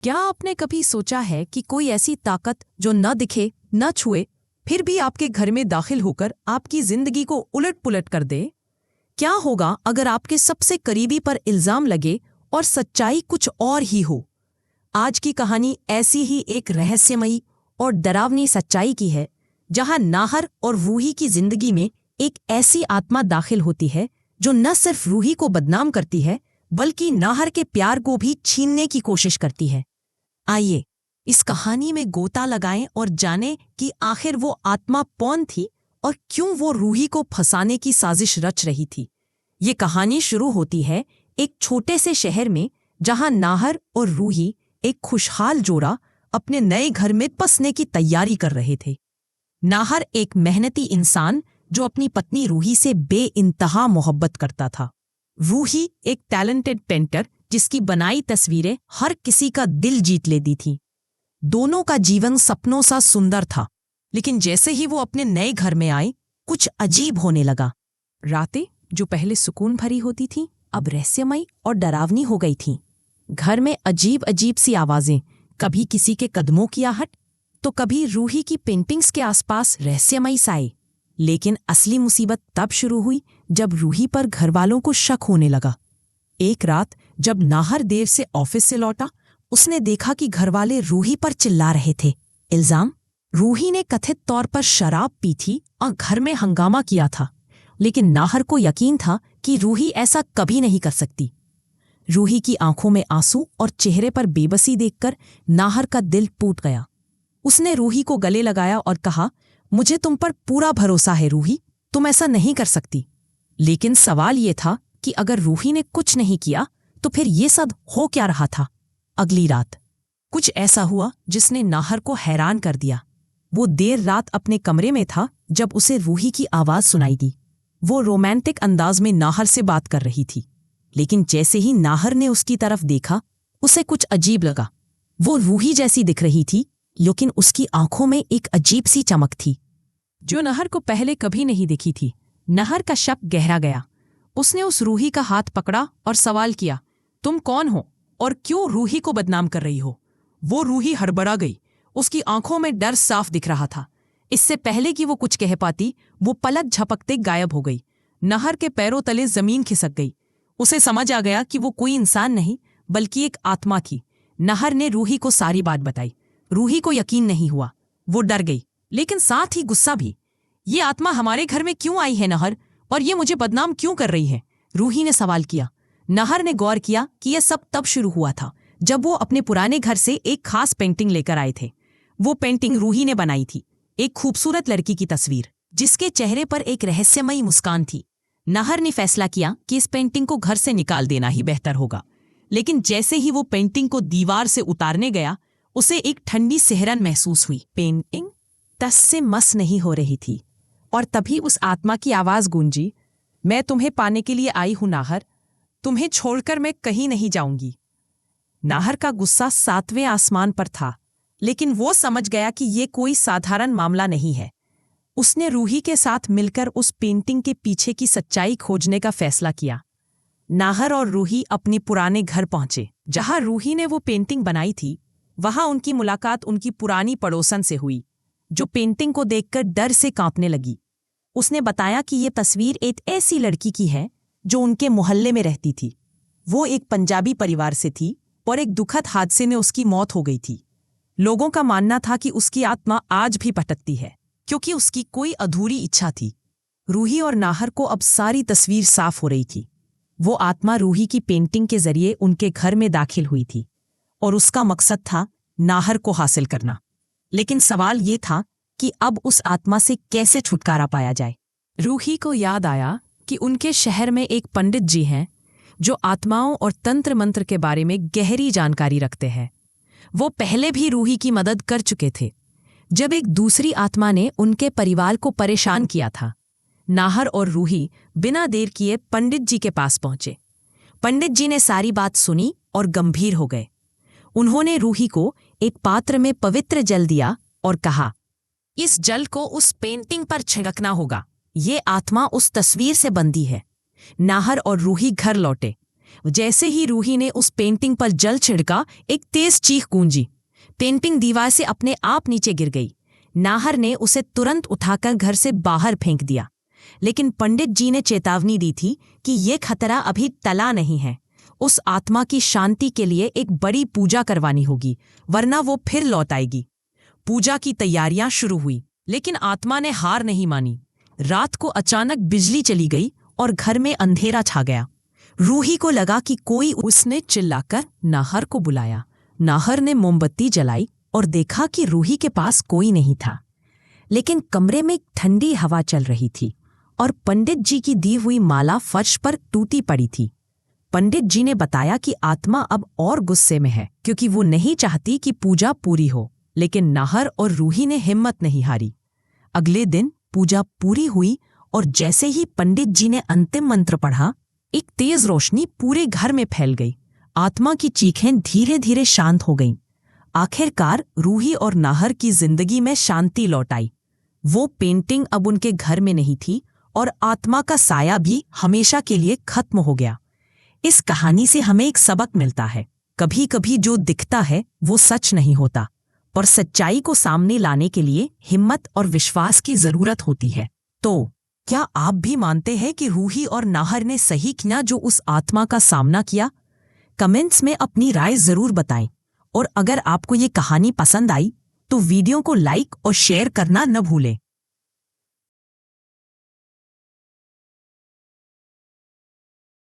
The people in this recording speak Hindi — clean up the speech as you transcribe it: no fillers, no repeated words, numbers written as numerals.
क्या आपने कभी सोचा है कि कोई ऐसी ताकत जो न दिखे न छुए फिर भी आपके घर में दाखिल होकर आपकी जिंदगी को उलट पुलट कर दे? क्या होगा अगर आपके सबसे करीबी पर इल्जाम लगे और सच्चाई कुछ और ही हो? आज की कहानी ऐसी ही एक रहस्यमयी और डरावनी सच्चाई की है, जहां नाहर और रूही की जिंदगी में एक ऐसी आत्मा दाखिल होती है जो न सिर्फ रूही को बदनाम करती है बल्कि नाहर के प्यार को भी छीनने की कोशिश करती है। आइए इस कहानी में गोता लगाएं और जानें कि आखिर वो आत्मा कौन थी और क्यों वो रूही को फंसाने की साजिश रच रही थी। ये कहानी शुरू होती है एक छोटे से शहर में, जहां नाहर और रूही एक खुशहाल जोड़ा अपने नए घर में बसने की तैयारी कर रहे थे। नाहर एक मेहनती इंसान जो अपनी पत्नी रूही से बेइंतहा मोहब्बत करता था। रूही एक टैलेंटेड पेंटर जिसकी बनाई तस्वीरें हर किसी का दिल जीत लेती थी। दोनों का जीवन सपनों सा सुंदर था, लेकिन जैसे ही वो अपने नए घर में आए कुछ अजीब होने लगा। रातें जो पहले सुकून भरी होती थीं अब रहस्यमयी और डरावनी हो गई थीं। घर में अजीब अजीब सी आवाजें, कभी किसी के कदमों की आहट तो कभी रूही की पेंटिंग्स के आसपास रहस्यमयी साए। लेकिन असली मुसीबत तब शुरू हुई जब रूही पर घरवालों को शक होने लगा। एक रात जब नाहर देर से ऑफिस से लौटा, उसने देखा कि घरवाले रूही पर चिल्ला रहे थे। इल्जाम? रूही ने कथित तौर पर शराब पी थी और घर में हंगामा किया था, लेकिन नाहर को यकीन था कि रूही ऐसा कभी नहीं कर सकती। रूही की आंखों में आंसू और चेहरे पर बेबसी देखकर नाहर का दिल टूट गया। उसने रूही को गले लगाया और कहा, मुझे तुम पर पूरा भरोसा है रूही, तुम ऐसा नहीं कर सकती। लेकिन सवाल ये था कि अगर रूही ने कुछ नहीं किया तो फिर ये सब हो क्या रहा था। अगली रात कुछ ऐसा हुआ जिसने नाहर को हैरान कर दिया। वो देर रात अपने कमरे में था जब उसे रूही की आवाज सुनाई दी। वो रोमांटिक अंदाज में नाहर से बात कर रही थी, लेकिन जैसे ही नाहर ने उसकी तरफ देखा उसे कुछ अजीब लगा। वो रूही जैसी दिख रही थी, लेकिन उसकी आंखों में एक अजीब सी चमक थी जो नाहर को पहले कभी नहीं दिखी थी। नाहर का शक गहरा गया। उसने उस रूही का हाथ पकड़ा और सवाल किया, तुम कौन हो और क्यों रूही को बदनाम कर रही हो? वो रूही हड़बड़ा गई। उसकी आंखों में डर साफ दिख रहा था। इससे पहले कि वो कुछ कह पाती, वो पलक झपकते गायब हो गई। नाहर के पैरों तले जमीन खिसक गई। उसे समझ आ गया कि वो कोई इंसान नहीं बल्कि एक आत्मा थी। नाहर ने रूही को सारी बात बताई। रूही को यकीन नहीं हुआ। वो डर गई, लेकिन साथ ही गुस्सा भी। ये आत्मा हमारे घर में क्यों आई है नाहर, और ये मुझे बदनाम क्यों कर रही है? रूही ने सवाल किया। नाहर ने गौर किया कि यह सब तब शुरू हुआ था जब वो अपने पुराने घर से एक खास पेंटिंग लेकर आए थे। वो पेंटिंग रूही ने बनाई थी, एक खूबसूरत लड़की की तस्वीर जिसके चेहरे पर एक रहस्यमयी मुस्कान थी। नाहर ने फैसला किया कि इस पेंटिंग को घर से निकाल देना ही बेहतर होगा। लेकिन जैसे ही वो पेंटिंग को दीवार से उतारने गया, उसे एक ठंडी सिहरन महसूस हुई। पेंटिंग तस से मस नहीं हो रही थी और तभी उस आत्मा की आवाज गूंजी, मैं तुम्हें पाने के लिए आई हूं नाहर, तुम्हें छोड़कर मैं कहीं नहीं जाऊंगी। नाहर का गुस्सा 7वें आसमान पर था, लेकिन वो समझ गया कि ये कोई साधारण मामला नहीं है। उसने रूही के साथ मिलकर उस पेंटिंग के पीछे की सच्चाई खोजने का फैसला किया। नाहर और रूही अपने पुराने घर पहुंचे। जहां रूही ने वो पेंटिंग बनाई थी, वहां उनकी मुलाकात उनकी पुरानी पड़ोसन से हुई, जो पेंटिंग को देखकर डर से कांपने लगी। उसने बताया कि ये तस्वीर एक ऐसी लड़की की है जो उनके मोहल्ले में रहती थी। वो एक पंजाबी परिवार से थी और एक दुखद हादसे में उसकी मौत हो गई थी। लोगों का मानना था कि उसकी आत्मा आज भी भटकती है क्योंकि उसकी कोई अधूरी इच्छा थी। रूही और नाहर को अब सारी तस्वीर साफ हो रही थी। वो आत्मा रूही की पेंटिंग के जरिए उनके घर में दाखिल हुई थी और उसका मकसद था नाहर को हासिल करना। लेकिन सवाल ये था कि अब उस आत्मा से कैसे छुटकारा पाया जाए। रूही को याद आया कि उनके शहर में एक पंडित जी हैं जो आत्माओं और तंत्र मंत्र के बारे में गहरी जानकारी रखते हैं। वो पहले भी रूही की मदद कर चुके थे जब एक दूसरी आत्मा ने उनके परिवार को परेशान किया था। नाहर और रूही बिना देर किए पंडित जी के पास पहुंचे। पंडित जी ने सारी बात सुनी और गंभीर हो गए। उन्होंने रूही को एक पात्र में पवित्र जल दिया और कहा, इस जल को उस पेंटिंग पर छिड़कना होगा। ये आत्मा उस तस्वीर से बंधी है। नाहर और रूही घर लौटे। जैसे ही रूही ने उस पेंटिंग पर जल छिड़का, एक तेज चीख गूंजी। पेंटिंग दीवार से अपने आप नीचे गिर गई। नाहर ने उसे तुरंत उठाकर घर से बाहर फेंक दिया। लेकिन पंडित जी ने चेतावनी दी थी कि यह खतरा अभी टला नहीं है। उस आत्मा की शांति के लिए एक बड़ी पूजा करवानी होगी, वरना वो फिर लौट आएगी। पूजा की तैयारियां शुरू हुई, लेकिन आत्मा ने हार नहीं मानी। रात को अचानक बिजली चली गई और घर में अंधेरा छा गया। रूही को लगा कि कोई, उसने चिल्लाकर नाहर को बुलाया। नाहर ने मोमबत्ती जलाई और देखा कि रूही के पास कोई नहीं था, लेकिन कमरे में ठंडी हवा चल रही थी और पंडित जी की दी हुई माला फर्श पर टूटी पड़ी थी। पंडित जी ने बताया कि आत्मा अब और गुस्से में है, क्योंकि वो नहीं चाहती कि पूजा पूरी हो। लेकिन नाहर और रूही ने हिम्मत नहीं हारी। अगले दिन पूजा पूरी हुई और जैसे ही पंडित जी ने अंतिम मंत्र पढ़ा, एक तेज रोशनी पूरे घर में फैल गई। आत्मा की चीखें धीरे धीरे शांत हो गईं। आखिरकार रूही और नाहर की जिंदगी में शांति लौट आई। वो पेंटिंग अब उनके घर में नहीं थी और आत्मा का साया भी हमेशा के लिए खत्म हो गया। इस कहानी से हमें एक सबक मिलता है, कभी कभी जो दिखता है वो सच नहीं होता, पर सच्चाई को सामने लाने के लिए हिम्मत और विश्वास की जरूरत होती है। तो क्या आप भी मानते हैं कि रूही और नाहर ने सही किया जो उस आत्मा का सामना किया? कमेंट्स में अपनी राय जरूर बताएं। और अगर आपको ये कहानी पसंद आई तो वीडियो को लाइक और शेयर करना न भूलें।